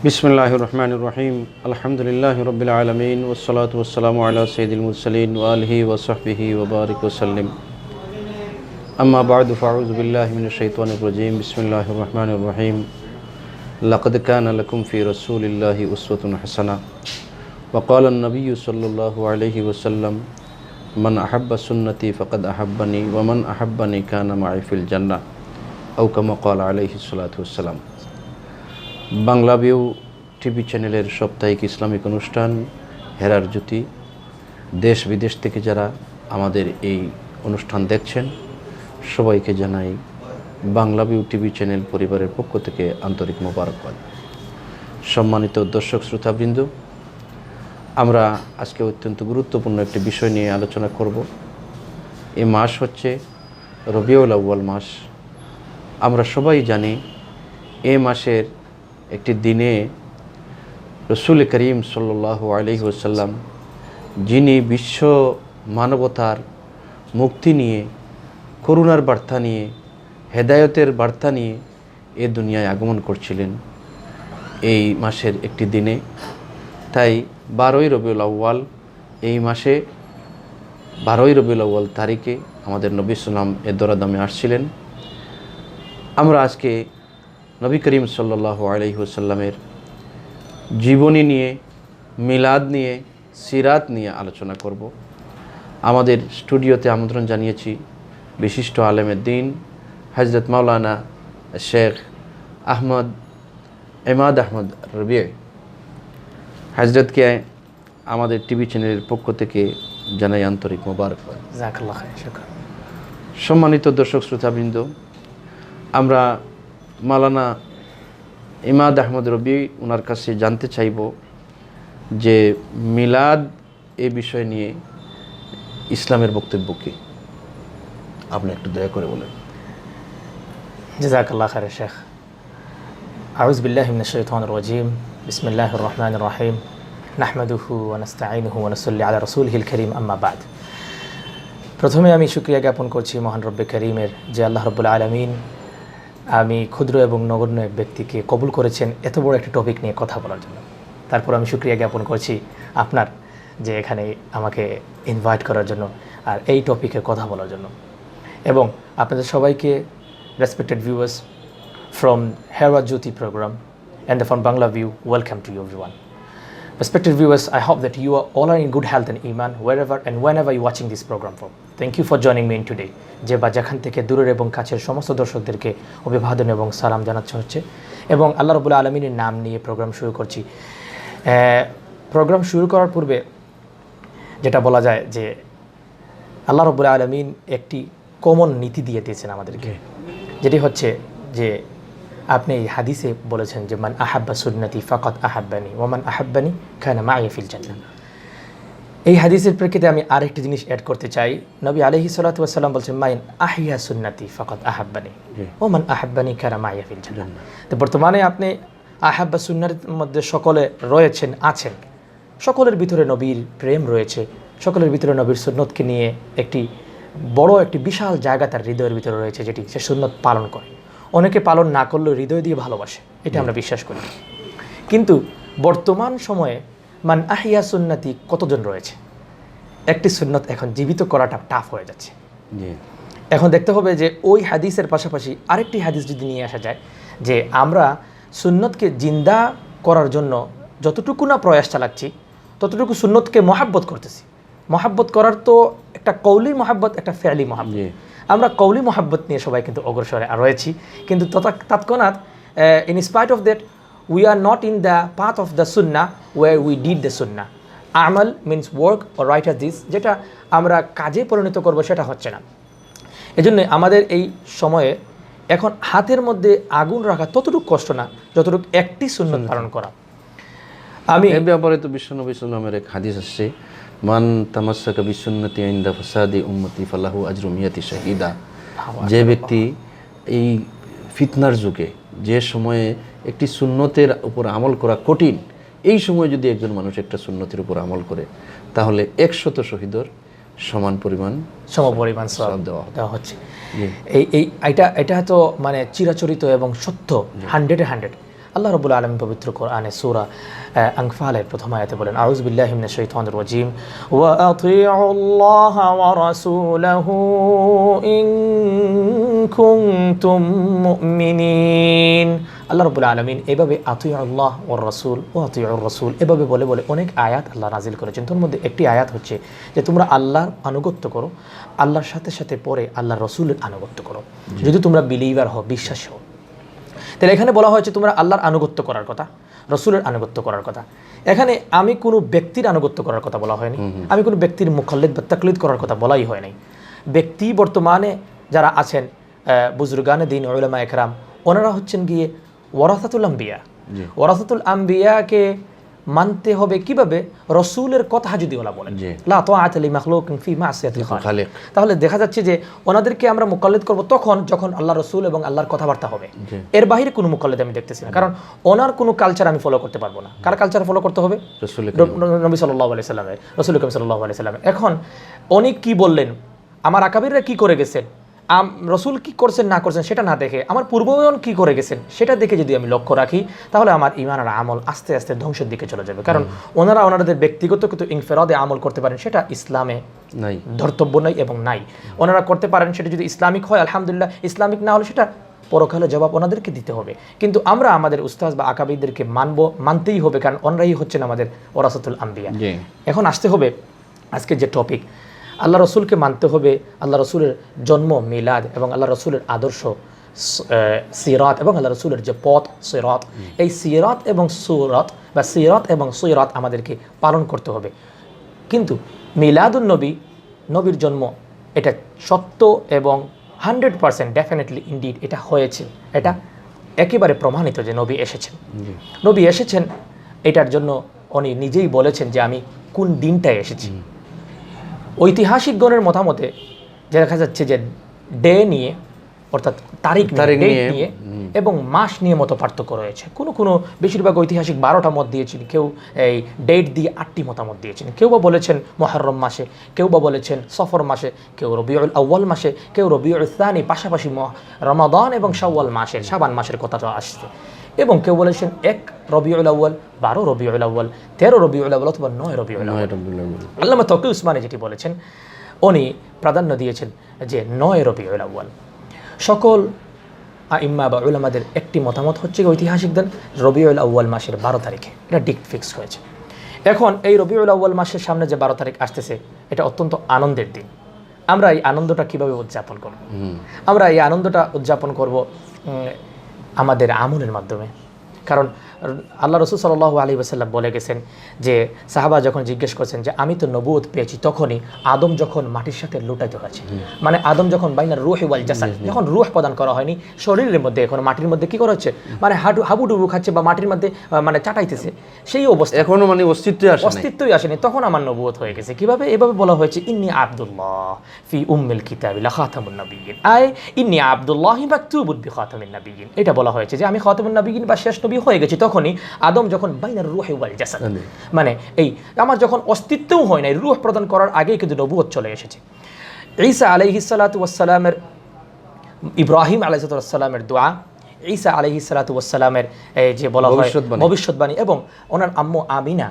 বিসমিল্লাহির রহমানির রহিম আলহামদুলিল্লাহি রাব্বিল আলামিন ওয়াসসালাতু ওয়াসসালামু আলা সাইয়্যিদিল মুরসালিন ওয়া আলিহি ওয়া সাহবিহি ওয়া বারিক ওয়া সাল্লিম আম্মা বা'দু ফাআউযু বিল্লাহি মিনাশ শাইতানির রাজীম বিসমিল্লাহির রহমানির রহিম লাকাদ কানা লাকুম ফি রাসূলিল্লাহি উসওয়াতুন হাসানাহ ওয়া ক্বালা আন-নাবিয়্যু সাল্লাল্লাহু আলাইহি ওয়া সাল্লাম মান আহাব্বা সুন্নতি ফাকাদ আহাব্বানি ওয়া মান আহাব্বানি কানা মা'i ফিল জান্নাহ আও কামা ক্বালা আলাইহিস সালাতু ওয়াস সালাম। বাংলা ভিউ টিভি চ্যানেলের সাপ্তাহিক ইসলামিক অনুষ্ঠান হেরার জ্যোতি, দেশ বিদেশ থেকে যারা আমাদের এই অনুষ্ঠান দেখছেন সবাইকে জানাই বাংলা ভিউ টিভি চ্যানেল পরিবারের পক্ষ থেকে আন্তরিক মোবারকবাদ। সম্মানিত দর্শক শ্রোতাবৃন্দ, আমরা আজকে অত্যন্ত গুরুত্বপূর্ণ একটি বিষয় নিয়ে আলোচনা করব। এই মাস হচ্ছে রবিউল আউয়াল মাস। আমরা সবাই জানি এই মাসের একটি দিনে রসুল করিম সাল্লাল্লাহু আলাইহি ওয়াসাল্লাম, যিনি বিশ্ব মানবতার মুক্তি নিয়ে, করুণার বার্তা নিয়ে, হেদায়েতের বার্তা নিয়ে এ দুনিয়ায় আগমন করছিলেন এই মাসের একটি দিনে। তাই 12ই রবিউল আউয়াল, এই মাসে 12ই রবিউল আউয়াল তারিখে আমাদের নবী সাল্লাম এ দরাদামে আসছিলেন। আমরা আজকে নবী করিম সাল্লাল্লাহু আলাইহি ওয়াসাল্লামের জীবনী নিয়ে, মিলাদ নিয়ে, সিরাত নিয়ে আলোচনা করব। আমাদের স্টুডিওতে আমন্ত্রণ জানিয়েছি বিশিষ্ট আলেমের দ্বীন হযরত মাওলানা শেখ ইমাদ আহমদ রবিঈ হযরতকে আমাদের টিভি চ্যানেলের পক্ষ থেকে জানাই আন্তরিক মোবারকবাদ। জাযাকাল্লাহ খাইর, শুকরান। সম্মানিত দর্শক শ্রোতাবৃন্দ, আমরা মাওলানা ইমাদ আহমদ রবিঈ ওনার কাছে জানতে চাইব যে মিলাদ এই বিষয় নিয়ে ইসলামের বক্তব্য কী, আপনি একটু দয়া করে বলেন। জাযাকাল্লাহ খাইর শেখ। আউযু বিল্লাহি মিনাশ শাইতানির রাজীম। বিসমিল্লাহির রহমানির রহিম। নাহমাদুহু ওয়া নাস্তাঈনুহু ওয়া নুসাল্লি আলা রাসূলিহিল কারীম, আম্মা বা'দ। প্রথমে আমি শুকরিয়া জ্ঞাপন করছি মহান রব্বে কারীমের, যে আল্লাহ রাব্বুল আলামিন আমি ক্ষুদ্র এবং নগণ্য এক ব্যক্তিকে কবুল করেছেন এত বড় একটি টপিক নিয়ে কথা বলার জন্য। তারপর আমি শুকরিয়া জ্ঞাপন করছি আপনার, যে এখানে আমাকে ইনভাইট করার জন্য আর এই টপিকে কথা বলার জন্য। এবং আপনাদের সবাইকে, respected viewers from Hera Jyoti program and from Bangla View, welcome to you everyone. Respected viewers, I hope that you are all are in good health and iman wherever and whenever you're watching this program from. Thank you for joining me in today. যে বা যেখান থেকে দূরের এবং কাছের সমস্ত দর্শকদেরকে অভিবাদন এবং সালাম জানাচ্ছে হচ্ছে, এবং আল্লাহ রাব্বুল আলামিনের নাম নিয়ে প্রোগ্রাম শুরু করছি। প্রোগ্রাম শুরু করার পূর্বে যেটা বলা যায় যে আল্লাহ রাব্বুল আলামিন একটি কমন নীতি দিয়ে দিয়েছেন আমাদেরকে, যেটি হচ্ছে যে আপনি এই হাদিসে বলেছেন যে মান আহাব্বা সুন্নতি ফাকাদ আহাব্বানি ওয়া মান আহাব্বানি কানা মা'i ফিল জান্নাহ। এই হাদিসের প্রেক্ষিতে আমি আরেকটি জিনিস অ্যাড করতে চাই। নবী আলাইহিস সালাতু ওয়াস সালাম বলছেন মান আহিয়া সুন্নতি ফাকাদ আহাব্বানি ওয়া মান আহাব্বানি কানা মা'i ফিল জান্নাহ। তো বর্তমানে আপনি আহাব্বা সুন্নাহর মধ্যে সকলে রয়েছেন, আছেন। সকলের ভিতরে নবীর প্রেম রয়েছে, সকলের ভিতরে নবীর সুন্নতকে নিয়ে একটি বড় একটি বিশাল জায়গা তার হৃদয়ের ভিতরে রয়েছে, যেটি সে সুন্নত পালন করে। অনেকে পালন না করলেও হৃদয় দিয়ে ভালোবাসে, এটা আমরা বিশ্বাস করি। কিন্তু বর্তমান সময়ে মান আহিয়া সুন্নতি কতজন রয়েছে? একটি সুন্নত এখন জীবিত করাটা টাফ হয়ে যাচ্ছে। এখন দেখতে হবে যে ওই হাদিসের পাশাপাশি আরেকটি হাদিস যদি নিয়ে আসা যায়, যে আমরা সুন্নতকে জিন্দা করার জন্য যতটুকু না প্রয়াস চালাচ্ছি, ততটুকু সুন্নতকে মহাব্বত করতেছি। মহাব্বত করার তো একটা কৌলি মহাব্বত, একটা ফেয়ালি মহাব্বত। আমরা কৌলি মহাব্বত নিয়ে সবাই কিন্তু অগ্রসরে রয়েছি, কিন্তু তৎক্ষণাৎ in spite of that we are not in the path of the সুন্না ওয়ার উই ডিড দ্য সুন্না। আমাল means work or right as this, যেটা আমরা কাজে পরিণত করবো সেটা হচ্ছে না। এজন্য আমাদের এই সময়ে এখন হাতের মধ্যে আগুন রাখা ততটুকু কষ্ট না যতটুকু একটি সুন্নত পালন করা। আমি এই ব্যাপারে তো বিশ্বনবী সাল্লাল্লাহু আলাইহি ওয়াসাল্লামের এক হাদিস আসছে, মান তামাসসাকা বিসুন্নতি ইনদা ফাসাদি উম্মতি ফালাহু আজরু মিয়াতি শাহিদা। যে ব্যক্তি এই ফিতনার যুগে, যে সময়ে একটি সুন্নতের উপর আমল করা কঠিন, এই সময় যদি একজন মানুষ একটা সুন্নতের উপর আমল করে, তাহলে 100 শহীদের সমপরিমাণ সওয়াব দেওয়া হচ্ছে। এটা তো মানে চিরাচরিত এবং সত্য, 100-100। আল্লাহ রাব্বুল আলামিন পবিত্র কোরআনে সূরা আনফালের প্রথম আয়াতে বলেন, আউযু বিল্লাহি মিনাশ শাইতানির রাজীম, ওয়া আতিউল্লাহা ওয়া রাসূলাহু ইন কুনতুম মুমিনিন। আল্লাহ রাব্বুল আলামিন এভাবে আতিউল্লাহ ওয়ার রাসূল ওয়া আতিউর রাসূল এভাবে বলে বলে অনেক আয়াত আল্লাহ নাজিল করেছেন। তার মধ্যে একটি আয়াত হচ্ছে যে তোমরা আল্লাহর আনুগত্য করো, আল্লাহর সাথে সাথে পরে আল্লাহর রাসূলের আনুগত্য করো, যদি তোমরা বিলিভার হও, বিশ্বাসী হও। তাহলে এখানে বলা হয়েছে তোমরা আল্লাহর আনুগত্য করার কথা, রসুলের আনুগত্য করার কথা। এখানে আমি কোনো ব্যক্তির আনুগত্য করার কথা বলা হয়নি, আমি কোনো ব্যক্তির মুখাল্লিদ বা তাকলিদ করার কথা বলাই হয় নাই। ব্যক্তি বর্তমানে যারা আছেন বুজুর্গানে দিন উলামা একরাম, ওনারা হচ্ছেন গিয়ে ওয়ারাসাতুল আম্বিয়া। ওয়ারাসাতুল আম্বিয়াকে মানতে হবে কিভাবে? রসুলের কথা যদি ওরা বলেন, লা তাআতা লিমাখলুকিন ফি মাসিয়াতিল খালিক। তাহলে দেখা যাচ্ছে যে ওনাদেরকে আমরা মুকাল্লিদ করব তখন যখন আল্লাহ রসুল এবং আল্লাহর কথাবার্তা হবে। এর বাইরে কোনো মুকাল্লিদ আমি দেখতেছি না, কারণ ওনার কোনো কালচার আমি ফলো করতে পারবো না। কার কালচার ফলো করতে হবে? নবী সাল্লাল্লাহু আলাইহি সাল্লামের, রাসূল করিম সাল্লাল্লাহু আলাইহি সাল্লামের। এখন উনি কি বললেন, আমার আকাবিররা কি করে গেছেন, রসুল কি করছেন না করছেন সেটা না দেখে আমার পূর্বজন কি করে গেছেন সেটা দেখে যদি আমি লক্ষ্য রাখি, তাহলে আমার ঈমান আর আমল আস্তে আস্তে ধ্বংসের দিকে চলে যাবে। কারণ ওনারা ওনাদের ব্যক্তিগত কিন্তু ইনফেরাদে আমল করতে পারেন, সেটা ইসলামে নাই, ধর্তব্য নাই এবং নাই। ওনারা করতে পারেন সেটা যদি ইসলামিক হয় আলহামদুলিল্লাহ, ইসলামিক না হলে সেটা পরকালে জবাব ওনাদেরকে দিতে হবে। কিন্তু আমরা আমাদের উস্তাদ বা আকাবিরদেরকে মানতেই হবে, কারণ ওনারাই হচ্ছেন আমাদের ওয়ারাসাতুল আম্বিয়া। এখন আসতে হবে আজকে যে টপিক, আল্লাহ রসুলকে মানতে হবে, আল্লাহ রসুলের জন্ম, মিলাদ এবং আল্লাহ রসুলের আদর্শ সিরাত এবং আল্লাহ রসুলের যে পথ সিরাত, এই সিরাত এবং সুরাত বা সিরাত এবং সুরাত আমাদেরকে পালন করতে হবে। কিন্তু মিলাদুন নবী, নবীর জন্ম, এটা সত্য এবং 100% ডেফিনেটলি ইনডিড এটা হয়েছে, এটা একেবারে প্রমাণিত যে নবী এসেছেন। নবী এসেছেন এটার জন্য উনি নিজেই বলেছেন যে আমি কোন দিনটায় এসেছি। ঐতিহাসিকগণের মতামতে যে দেখা যাচ্ছে যে ডে নিয়ে, অর্থাৎ তারিখ নিয়ে এবং মাস নিয়ে মতো পার্থক্য রয়েছে। কোনো বেশিরভাগ ঐতিহাসিক 12টা মত দিয়েছেন, কেউ এই ডেট দিয়ে 8টি মতামত দিয়েছেন। কেউ বা বলেছেন মুহররম মাসে, কেউ বা বলেছেন সফর মাসে, কেউ রবিউল আউয়াল মাসে, কেউ রবিউল সানি, পাশাপাশি রমাদান এবং শাওয়াল মাসের, শাবান মাসের কথাটা আসছে। এবং কেউ বলেছেন 1 রবিউল আউয়াল, 12 রবিউল আউয়াল, 13 রবিউল আউয়াল অথবা 9 রবিউল আউয়াল। আল্লামা তকি উসমানী যেটি বলেছেন, উনি প্রাধান্য দিয়েছেন যে 9 রবিউল আউয়াল। সকল আইম্মা বা উলামাদের একটি মতামত হচ্ছে ঐতিহাসিকদের রবিউল আউয়াল মাসের 12 তারিখে, এটা ডিক্ট ফিক্সড হয়েছে। এখন এই রবিউল আউয়াল মাসের সামনে যে 12 তারিখ আসতেছে, এটা অত্যন্ত আনন্দের দিন। আমরা এই আনন্দটা কিভাবে উদযাপন করব? আমরা এই আনন্দটা উদযাপন করব আমাদের আমলের মাধ্যমে। কারণ আল্লাহ রসুল সাল্লাল্লাহু আলাইহি ওয়াসাল্লাম বলে গেছেন যে সাহাবা যখন জিজ্ঞেস করছেন যে আমি তো নবুয়ত পেয়েছি, তখনই আদম যখন মাটির সাথে লুটাইতে হয়েছে, মানে আদম যখন বাইনার রূহ ওয়াল জাসাদ, যখন রূহ প্রদান করা হয়নি শরীরের মধ্যে, এখন মাটির মধ্যে কি করা হচ্ছে, মানে হাবুডুবু খাচ্ছে বা মাটির মধ্যে মানে চাটাইতেছে, সেই অবস্থা এখনো মানে অস্তিত্বই আসেনি, তখন আমার নবুয়ত হয়ে গেছে। কিভাবে? এভাবে বলা হয়েছে, ইন্নী আব্দুল্লাহ ফি উম্মিল কিতাবি লা খাতামুন নাবিয়্যিন, ইন্নী আব্দুল্লাহি মাকতুবুন বি খাতামিন নাবিয়্যিন। এটা বলা হয়েছে যে আমি খাতামুন নাবিয়্যিন বা শেষ নবী হয়ে গেছি তখনই আদম যখন বাইনার রূহ ওয়াল জাসাদ, মানে এই আমার যখন অস্তিত্বও হয় নাই, রূহ প্রদান করার আগেই কিন্তু নবুয়ত চলে এসেছে। ঈসা আলাইহিস সালাতু ওয়াস সালামের, ইব্রাহিম আলাইহিস সালাতু ওয়াস সালামের দোয়া, ঈসা আলাইহিস সালাতু ওয়াস সালামের যে বলা হয় ভবিষ্যৎবাণী, এবং ওনার আম্মু আমিনা,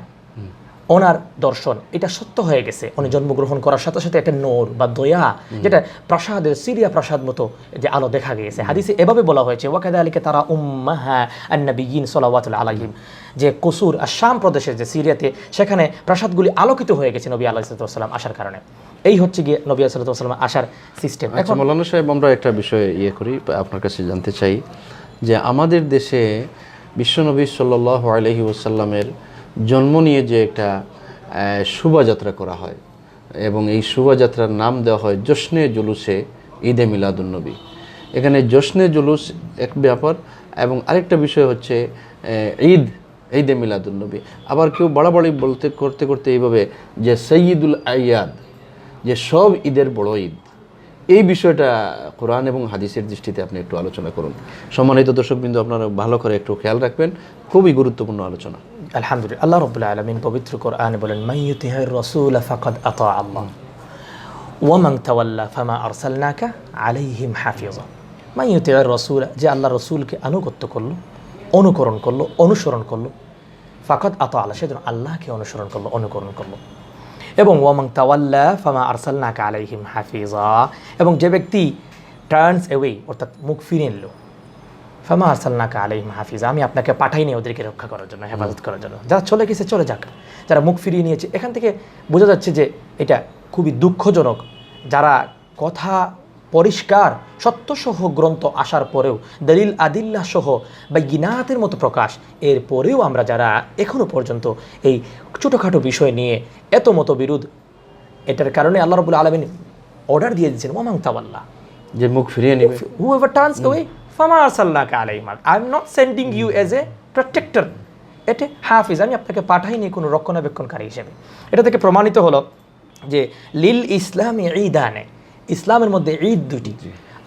ওনার দর্শন, এটা সত্য হয়ে গেছে। উনি জন্মগ্রহণ করার সাথে সাথে একটা নূর বা দয়া, যেটা প্রাসাদের সিরিয়া প্রাসাদ মতো যে আলো দেখা গিয়েছে। হাদিসে এভাবে বলা হয়েছে, ওয়াকাযালিকা তারা উম্মাহা আন-নাবিয়্যিন সাল্লাল্লাহু আলাইহিম, যে কসুর আর শাম প্রদেশের যে সিরিয়াতে, সেখানে প্রাসাদগুলি আলোকিত হয়ে গেছে নবী আলাইহিস সালাম আসার কারণে। এই হচ্ছে গিয়ে নবী আলাইহিস সালাম আসার সিস্টেম। এখন মাওলানা সাহেব, আমরা একটা বিষয়ে করি, আপনার কাছে জানতে চাই যে আমাদের দেশে বিশ্বনবী সাল্লাল্লাহু আলাইহি ওয়াসাল্লামের জন্ম নিয়ে যে একটা শোভাযাত্রা করা হয়, এবং এই শোভাযাত্রার নাম দেওয়া হয় জশ্নে জুলুসে ঈদে মিলাদুন্নবী। এখানে জশ্নে জুলুস এক ব্যাপার, এবং আরেকটা বিষয় হচ্ছে ঈদে মিলাদুন্নবী। আবার কেউ বাড়াবাড়ি করতে করতে এইভাবে যে সৈয়দুল আয়াদ, যে সব ঈদের বড় ঈদ, এই বিষয়টা কোরআন এবং হাদিসের দৃষ্টিতে আপনি একটু আলোচনা করুন। সম্মানিত দর্শকবৃন্দ, আপনারা ভালো করে একটু খেয়াল রাখবেন, খুবই গুরুত্বপূর্ণ আলোচনা। আলহামদুলিল্লাহ, আল্লাহ রাব্বুল আলামিন পবিত্র কোরআনে বলেন, মান ইউতিহির রাসূল ফাকাদ আতা আল্লাহ ওয়া মান তাওয়াল্লা ফামা আরসালনাকা আলাইহিম হাফিজা। মান ইউতিহির রাসূল, যে আল্লাহ রাসূলকে আনুগত্য করলো, অনুকরণ করলো, অনুসরণ করলো, ফাকাত আতা আল্লাহ, সেজন্য আল্লাহকে অনুসরণ করলো, অনুকরণ করলো। এবং ওয়ামাং তাওয়াল্লা ফামা আরসালনাকা আলাইহিম হাফিজা, এবং যে ব্যক্তি টার্নস অ্যাওয়ে, অর্থাৎ মুখ ফিরিয়ে নিল, ফামা আরসালনাকা আলাইহিম হাফিজা, আমি আপনাকে পাঠাইনি ওদেরকে রক্ষা করার জন্য, হেফাজত করার জন্য। যারা চলে গেছে চলে যাক, যারা মুখ ফিরিয়ে নিয়েছে, এখান থেকে বোঝা যাচ্ছে যে এটা খুবই দুঃখজনক। যারা কথা পরিষ্কার সত্যসহ গ্রন্থ আসার পরেও, দলিল আদিল্লাহ সহ বা গিনাতের মতো প্রকাশ, এর পরেও আমরা যারা এখনও পর্যন্ত এই ছোটোখাটো বিষয় নিয়ে এত মতবিরোধ, এটার কারণে আল্লাহ রাব্বুল আলামিন অর্ডার দিয়ে দিয়েছেন ওয়ামাং তাওয়াল্লা, যে মুখ ফিরিয়ে নেবে, whoever turns away ফামা আরসালনাকা আলাইহিম, I am not sending you as a protector, এটা হাফিজ, আমি আপনাকে পাঠাইনি কোনো রক্ষণাবেক্ষণকারী হিসেবে। এটা থেকে প্রমাণিত হলো যে লিল ইসলামী ঈদানে, ইসলামের মধ্যে ঈদ দুটি।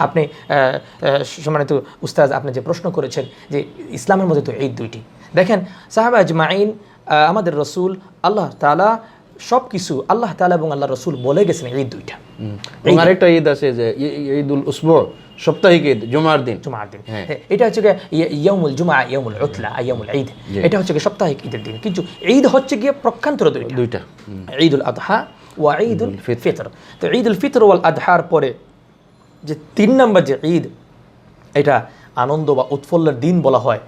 আপনি সম্মানিত উস্তাদ, আপনি যে প্রশ্ন করেছেন যে ইসলামের মধ্যে তো ঈদ দুইটি, দেখেন সাহাবা আজমাইন, আমাদের রসুল, আল্লাহ তাআলা সব কিছু, আল্লাহ তাআলা এবং আল্লাহ রসুল বলে গেছেন ঈদ দুইটা। আরেকটা ঈদ আছে যে ঈদুল উসবু, সাপ্তাহিক ঈদ, জুমার দিন। এটা হচ্ছে ইয়াউমুল জুমআ, ইয়াউমুল উতলা, ইয়াউমুল ঈদ, এটা হচ্ছে সাপ্তাহিক ঈদের দিন। কিন্তু ঈদ হচ্ছে গিয়ে প্রক্ষান্তর দুইটা, ঈদুল আদহা ওয়া ঈদুল ফিতর। তো ঈদুল ফিতর ওয়াল আদহার পরে যে 3 নম্বর যে ঈদ, এটা আনন্দ বা উৎফুল্লের দিন বলা হয়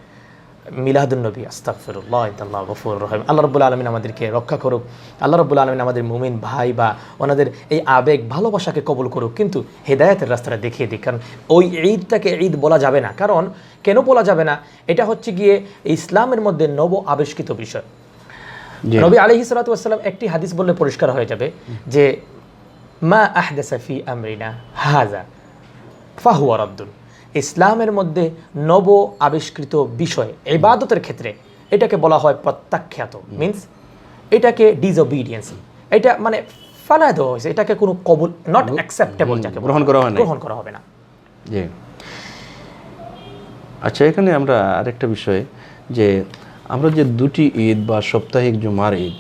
মিলাদুন নবী। আস্তাগফিরুল্লাহ, আল্লাহ গফুর রহিম। আল্লাহ রাব্বুল আলামিন আমাদেরকে রক্ষা করুক, আল্লাহ রাব্বুল আলামিন আমাদের মুমিন ভাই বা ওনাদের এই আবেগ ভালোবাসাকে কবুল করুক, কিন্তু হেদায়েতের রাস্তাটা দেখিয়ে দিক। কারণ ওই ঈদটাকে ঈদ বলা যাবে না। কারণ কেন বলা যাবে না? এটা হচ্ছে গিয়ে ইসলামের মধ্যে নব আবিষ্কৃত বিষয়। নবী আলাইহিস সালাতু ওয়াস সালাম একটি হাদিস বললে পরিষ্কার হয়ে যাবে যে মা আহদাসা ফি আমরিনা হাযা ফাহুয়া রাদ্দুন, ইসলামের মধ্যে নব আবিষ্কৃত বিষয় ইবাদতের ক্ষেত্রে এটাকে বলা হয় প্রত্যাখ্যাত, মিন্স এটাকে ডিসওবিডিয়েন্স, এটা মানে ফালায় দেওয়া হয়েছে, এটাকে কোনো কবুল, নট অ্যাকসেপ্টেবল, যাকে গ্রহণ করা হবে না। জি, আচ্ছা, এখানে আমরা আরেকটা বিষয়, যে আমরা যে দুটি ঈদ বা সাপ্তাহিক জুমার ঈদ,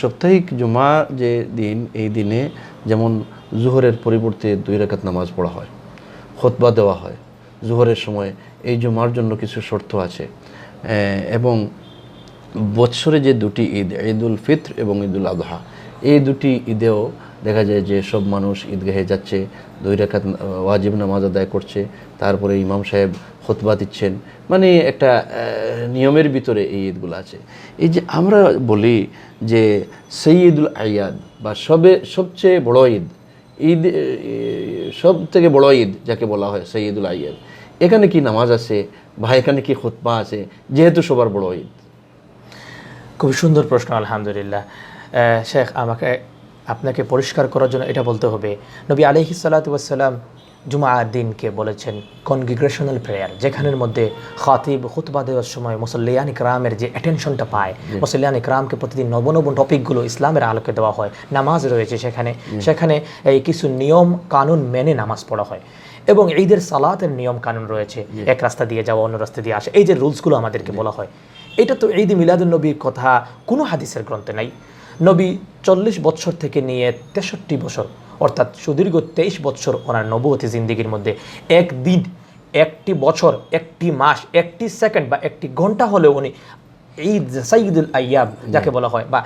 সাপ্তাহিক জুমা যে দিন, এই দিনে যেমন জোহরের পরিবর্তে 2 রাকাত নামাজ পড়া হয়, খুতবা দেওয়া হয় জোহরের সময়, এই জুমার জন্য কিছু শর্ত আছে। এবং বৎসরে যে দুটি ঈদ, ঈদুল ফিত্র এবং ঈদুল আদহা, এই দুটি ঈদেও দেখা যায় যে সব মানুষ ঈদগাহে যাচ্ছে, 2 রাকাত ওয়াজিব নামাজ আদায় করছে, তারপরে ইমাম সাহেব খুতবা দিচ্ছেন, মানে একটা নিয়মের ভিতরে এই ঈদগুলো আছে। এই যে আমরা বলি যে সৈয়দুল আয়াদ বা সবচেয়ে বড় ঈদ, ঈদ সব থেকে বড় ঈদ যাকে বলা হয় সৈয়দুল আয়াদ, এখানে কি নামাজ আছে বা এখানে কি খুতবা আছে, যেহেতু সবার বড় ঈদ? খুব সুন্দর প্রশ্ন, আলহামদুলিল্লাহ। শেখ, আপনাকে পরিষ্কার করার জন্য এটা বলতে হবে, নবী আলাইহিস সালাতু ওয়াস সালাম জুমার দিনকে বলেছেন কনগ্রিগেশনাল প্রেয়ার, যেখানের মধ্যে খাতিব খুতবা দেওয়ার সময় মুসল্লিয়ান ইকরামের যে অ্যাটেনশনটা পায়, মুসল্লিয়ান ইকরামকে প্রতিদিন নব টপিকগুলো ইসলামের আলোকে দেওয়া হয়, নামাজ রয়েছে সেখানে এই কিছু নিয়ম কানুন মেনে নামাজ পড়া হয়। এবং ঈদের সালাতের নিয়ম কানুন রয়েছে, এক রাস্তা দিয়ে যাওয়া, অন্য রাস্তা দিয়ে আসা, এই যে রুলসগুলো আমাদেরকে বলা হয়, এটা তো ঈদ মিলাদুন নবীর কথা কোনো হাদিসের গ্রন্থে নাই। নবী 40 বছর থেকে নিয়ে 63 বছর, অর্থাৎ সুদীর্ঘ 23 বছর ওনার নবুয়তি জিন্দিগির মধ্যে একদিন, একটি বছর, একটি মাস, একটি সেকেন্ড বা একটি ঘন্টা হলেও উনি ঈদ সাইয়্যিদুল আইয়াম যাকে বলা হয় বা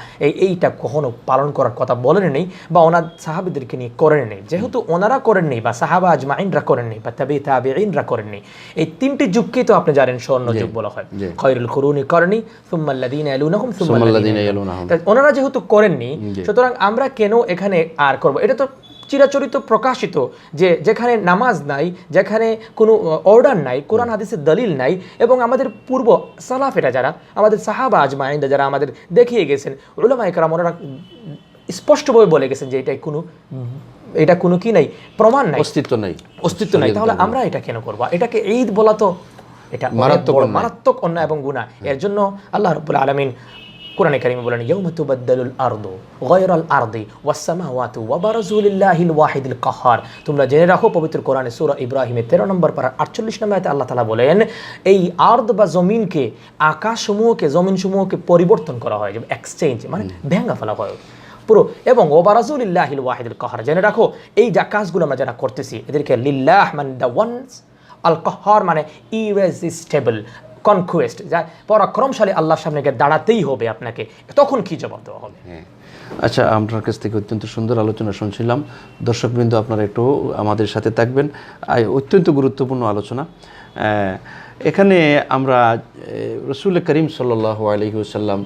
এইটা কখনো পালন করার কথা বলেন নেই বা ওনার সাহাবীদেরকে নিয়ে করেন নেই। যেহেতু ওনারা করেন নেই বা সাহাবা আজমাইনরা করেন নেই বা তাবিঈনরা করেন নেই, এই 3টি যুগকেই তো আপনি জানেন স্বর্ণ যুগ বলা হয়। খায়রুল কুরুনি করনি সুম্মা আল্লাযীনা ইয়ালুনাহুম সুম্মা আল্লাযীনা ইয়ালুনাহুম, ওনারা যেহেতু করেননি, সুতরাং আমরা কেন এখানে আর করব? এটা তো চিরাচরিত প্রকাশিত যে যেখানে নামাজ নাই, যেখানে কোনো অর্ডার নাই, কোরআন হাদিসের দলিল নাই, এবং আমাদের পূর্ব সালাফেরা যারা, আমাদের সাহাবা আজমাইনরা যারা আমাদের দেখিয়ে গেছেন, উলামা ইকরাম ওনারা স্পষ্টভাবে বলে গেছেন যে এটা কোনো কি নাই, প্রমাণ নাই, অস্তিত্ব নাই, তাহলে আমরা এটা কেন করব? এটাকে ঈদ বলা তো এটা মারাত্মক অন্যায় এবং গুনাহ। এর জন্য আল্লাহ রাব্বুল আলামিন কোরআনে কারিমে বলেন ইয়াউমা তুবাদদালুল আরদু গায়রাল আরদি ওয়াস সামাওয়াতু ওয়া বারাজু লিল্লাহিল ওয়াহিদিল কাহ্হার। তোমরা জেনে রাখো, পবিত্র কোরআনে সূরা ইব্রাহিমের 13 নম্বর পারা 48 নম্বর আয়াতে আল্লাহ তাআলা বলেন এই আরদ বা জমিনকে, আকাশসমূহকে, জমিনসমূহকে পরিবর্তন করা হয়, যেমন এক্সচেঞ্জ, মানে ভেঙে ফেলা হয় পুরো। এবং ওয়া বারাজু লিল্লাহিল ওয়াহিদিল কাহ্হার, জেনে রাখো এই যা কাজগুলো আমরা যারা করতেছি এদেরকে লিল্লাহ মানে দ্য ওয়ান্স, আল কাহ্হার মানে ইরেজিস্টেবল, কনকোয়েস্ট, যা পরাক্রমশালী আল্লাহর সামনে গিয়ে দাঁড়াতেই হবে আপনাকে, তখন কি জবাব দেওয়া হবে? আচ্ছা, আপনার কাছ থেকে অত্যন্ত সুন্দর আলোচনা শুনছিলাম। দর্শকবৃন্দ, আপনারা একটু আমাদের সাথে থাকবেন, অত্যন্ত গুরুত্বপূর্ণ আলোচনা। এখানে আমরা রসুল করিম সাল্লাল্লাহু আলাইহি ওয়াসাল্লাম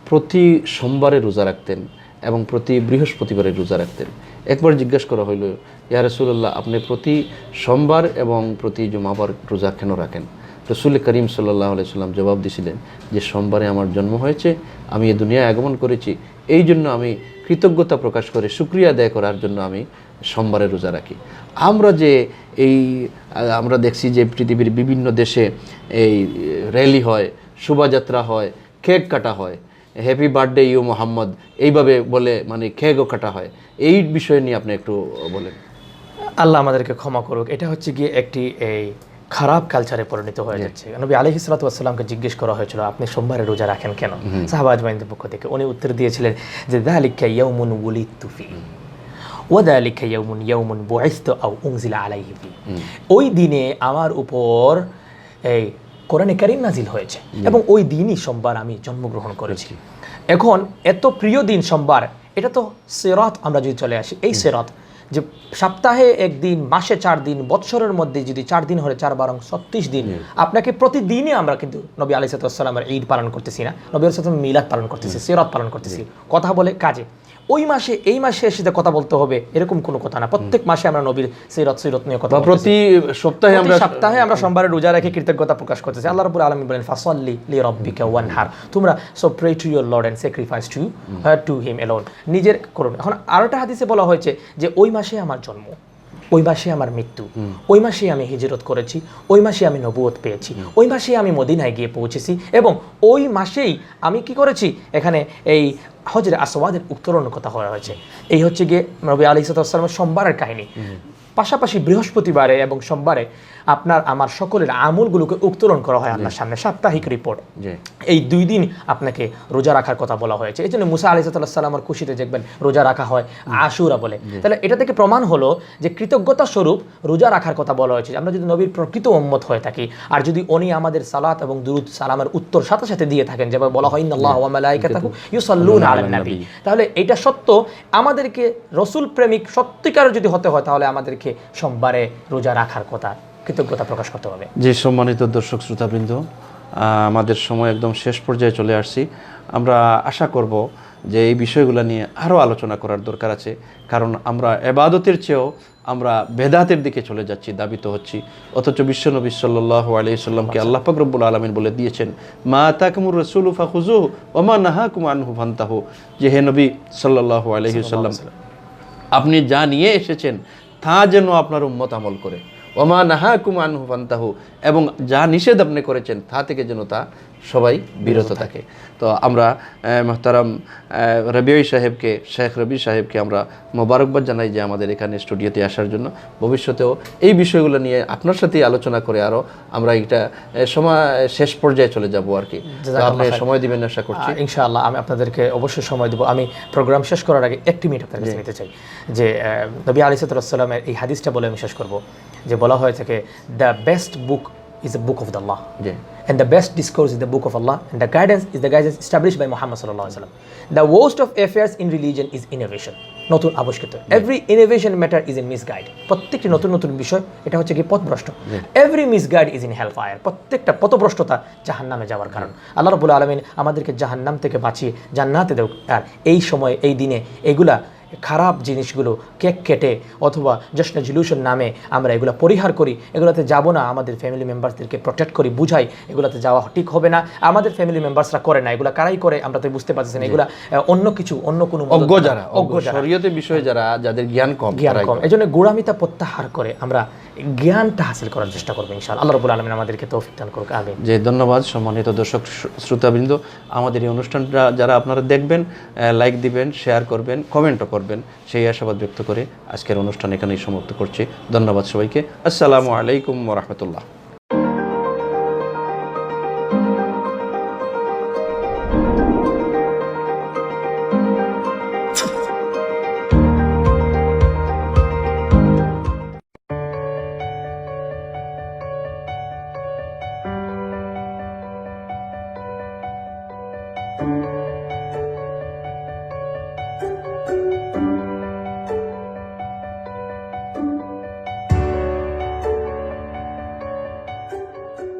প্রতি সোমবারে রোজা রাখতেন এবং প্রতি বৃহস্পতিবারে রোজা রাখতেন। একবার জিজ্ঞাসা করা হইল, ইয়া রাসূলুল্লাহ, আপনি প্রতি সোমবার এবং প্রতি জুমাবার রোজা কেন রাখেন? রসুল করিম সাল্লাল্লাহু আলাইহি ওয়াসাল্লাম জবাব দিয়েছিলেন যে সোমবারে আমার জন্ম হয়েছে, আমি এই দুনিয়ায় আগমন করেছি, এই জন্য আমি কৃতজ্ঞতা প্রকাশ করে শুকরিয়া আদায় করার জন্য আমি সোমবারে রোজা রাখি। আমরা দেখছি যে পৃথিবীর বিভিন্ন দেশে এই র্যালি হয়, শোভাযাত্রা হয়, কেক কাটা হয়, হ্যাপি বার্থডে ইউ মোহাম্মদ এইভাবে বলে, মানে কেকও কাটা হয়। এই বিষয় নিয়ে আপনি একটু বলেন। আল্লাহ আমাদেরকে ক্ষমা করুক, এটা হচ্ছে গিয়ে একটি এই খারাপ কালচারে পরিণত হয়ে যাচ্ছে। নবী আলাইহিস সালাতু ওয়াস সালামকে জিজ্ঞেস করা হয়েছিল, আপনি সোমবারে রোজা রাখেন কেন? সাহাবা আজমাইনদের পক্ষ থেকে উনি উত্তর দিয়েছিলেন যে যালিকা ইয়াউমুন উলিদতু ফি ওয়া যালিকা ইয়াউমুন বুইসতু আও উনজিলা আলাইহি ফি। ওই দিনে আমার উপর এই কোরআনে কারীম নাজিল হয়েছে এবং ওই দিনই সোমবার আমি জন্মগ্রহণ করেছি। এখন এত প্রিয় দিন সোমবার, এটা তো সিরাত, আমরা যদি চলে আসি এই সিরাত যে সপ্তাহে একদিন, মাসে 4 দিন, বৎসরের মধ্যে যদি 4 দিন হলে 4 বারং 36 দিন, আপনাকে প্রতিদিনই আমরা কিন্তু নবী আলাইহিস সালামের ঈদ পালন করতেছি না, নবী আলাইহিস সালামের মিলাদ পালন করতেছি, সিরাত পালন করতেছি, কথা বলে কাজে। ওই মাসে এই মাসে এসে কথা বলতে হবে এরকম কোনো কথা না। প্রত্যেক মাসে আমরা নবীর সিরাত নিয়ে কথা বলতেছি, প্রতি সপ্তাহে আমরা সোমবারে রোজা রেখে কৃতজ্ঞতা প্রকাশ করতেছি। আল্লাহ রাব্বুল আলামিন বলেন ফাসাল্লি লিরাব্বিকা ওয়ানহার, তোমরা so pray to your Lord and sacrifice to him alone, নিজের করুন। এখন আরেকটা হাদিসে বলা হয়েছে যে ওই মাসে আমার জন্ম, ওই মাসে আমার মৃত্যু, ওই মাসে আমি হিজরত করেছি, ওই মাসে আমি নবুয়ত পেয়েছি, ওই মাসে আমি মদিনায় গিয়ে পৌঁছেছি এবং ওই মাসেই আমি কি করেছি, এখানে এই হজরে আসওয়াদের উত্তোলনের কথা বলা হয়েছে। এই হচ্ছে গিয়ে নবী আলাইহিস সালামের সোমবারের কাহিনী। পাশাপাশি বৃহস্পতিবারে এবং সোমবারে আপনার আমার সকলের আমলগুলোকে উত্তোলন করা হয় আল্লাহর সামনে, সাপ্তাহিক রিপোর্ট। এই 2 দিন আপনাকে রোজা রাখার কথা বলা হয়েছে। এই জন্য মুসা আলাইহিস সালামের খুশিতে দেখবেন রোজা রাখা হয়, আশুরা বলে। তাহলে এটা থেকে প্রমাণ হলো যে কৃতজ্ঞতা স্বরূপ রোজা রাখার কথা বলা হয়েছে। আমরা যদি নবীর প্রকৃত উম্মত হয়ে থাকি, আর যদি উনি আমাদের সালাত এবং দুরুদ সালামের উত্তর সাথে সাথে দিয়ে থাকেন, যেভাবে বলা হয় ইন্নাল্লাহা ওয়া মালাইকাতাহু ইউসাল্লুনা আলান নবী, তাহলে এটা সত্য। আমাদেরকে রসুল প্রেমিক সত্যিকার যদি হতে হয়, তাহলে আমাদেরকে সোমবারে রোজা রাখার কথা, কৃতজ্ঞতা প্রকাশ করতে হবে। যে সম্মানিত দর্শক শ্রোতাবৃন্দ, আমাদের সময় একদম শেষ পর্যায়ে চলে আসছি। আমরা আশা করব যে এই বিষয়গুলো নিয়ে আরও আলোচনা করার দরকার আছে, কারণ আমরা ইবাদতের চেয়েও আমরা বেদাতের দিকে চলে যাচ্ছি, দাবিত হচ্ছি। অথচ বিশ্বনবী সাল্লাল্লাহু আলাইহি সাল্লামকে আল্লাহ পাক রব্বুল আলামিন বলে দিয়েছেন, মা আতাকুমুর রাসূলু ফাখুযুহু ওয়া মা নাহাকুম আনহু ফান্তাহু, যে হে নবী সাল্লাল্লাহু আলাইহি সাল্লাম, আপনি যা নিয়ে এসেছেন তা যেন আপনার উম্মত আমল করে, ওমা নাহাকুম আনহু ফান্তাহু, এবং যা নিষেধ আপনি করেছেন তা থেকে যেন তা সবাই বিরত থাকে। তো আমরা মোহতারাম শেখ রবি সাহেবকে আমরা মোবারকবাদ জানাই যে আমাদের এখানে স্টুডিওতে আসার জন্য। ভবিষ্যতেও এই বিষয়গুলো নিয়ে আপনার সাথেই আলোচনা করে আরও আমরা এটা সময় শেষ পর্যায়ে চলে যাব আর কি। আপনি সময় দিবেন আশা করছি। ইনশাআল্লাহ আমি আপনাদেরকে অবশ্যই সময় দেব। আমি প্রোগ্রাম শেষ করার আগে 1 মিনিট আপনাদের কাছে নিতে চাই যে নবী আলাইহিস সালামের এই হাদিসটা বলে আমি শেষ করব, যে বলা হয়ে থাকে the best book is the book of Allah, and the best discourse is the book of Allah, and the guidance is the guidance established by Muhammad sallallahu alaihi wasallam. The worst of affairs in religion is innovation, নতুন আবিষ্কৃত। every innovation matter is in misguide, প্রত্যেকটি নতুন বিষয় এটা হচ্ছে কি পথভ্রষ্ট। every misguide is in hellfire, প্রত্যেকটা পথভ্রষ্টতা জাহান্নামে যাওয়ার কারণ। আল্লাহ রাব্বুল আলামিন আমাদেরকে জাহান্নাম থেকে বাঁচিয়ে জান্নাতে দেন। আর এই সময় এই দিনে এগুলা খারাপ জিনিসগুলো কেক কেটে অথবা জশ্ন জুলুসের নামে আমরা এগুলো পরিহার করি, এগুলোতে যাব না, আমাদের ফ্যামিলি মেম্বারসদেরকে প্রোটেক্ট করি, বুঝাই এগুলোতে যাওয়া ঠিক হবে না। আমাদের ফ্যামিলি মেম্বারসরা করে না, এগুলো কারাই করে আমরা তো বুঝতে পারছি না। এগুলো অন্য কিছু, অন্য কোনো অজ্ঞ শরীয়তের বিষয়ে যাদের জ্ঞান কম, এই জন্য গোঁড়ামিতা প্রত্যাহার করে আমরা জ্ঞানটা হাসিল করার চেষ্টা করবো ইনশাআল্লাহ। আল্লাহ রাব্বুল আলামিন আমাদেরকে তৌফিক দান করুক, আমিন। যে ধন্যবাদ সম্মানিত দর্শক শ্রোতাবৃন্দ, আমাদের এই অনুষ্ঠানটা যারা আপনারা দেখবেন, লাইক দিবেন, শেয়ার করবেন, কমেন্টও করবেন, সেই আশাবাদ ব্যক্ত করে আজকের অনুষ্ঠান এখানেই সমাপ্ত করছি। ধন্যবাদ সবাইকে। আসসালামু আলাইকুম ওয়া রাহমাতুল্লাহ।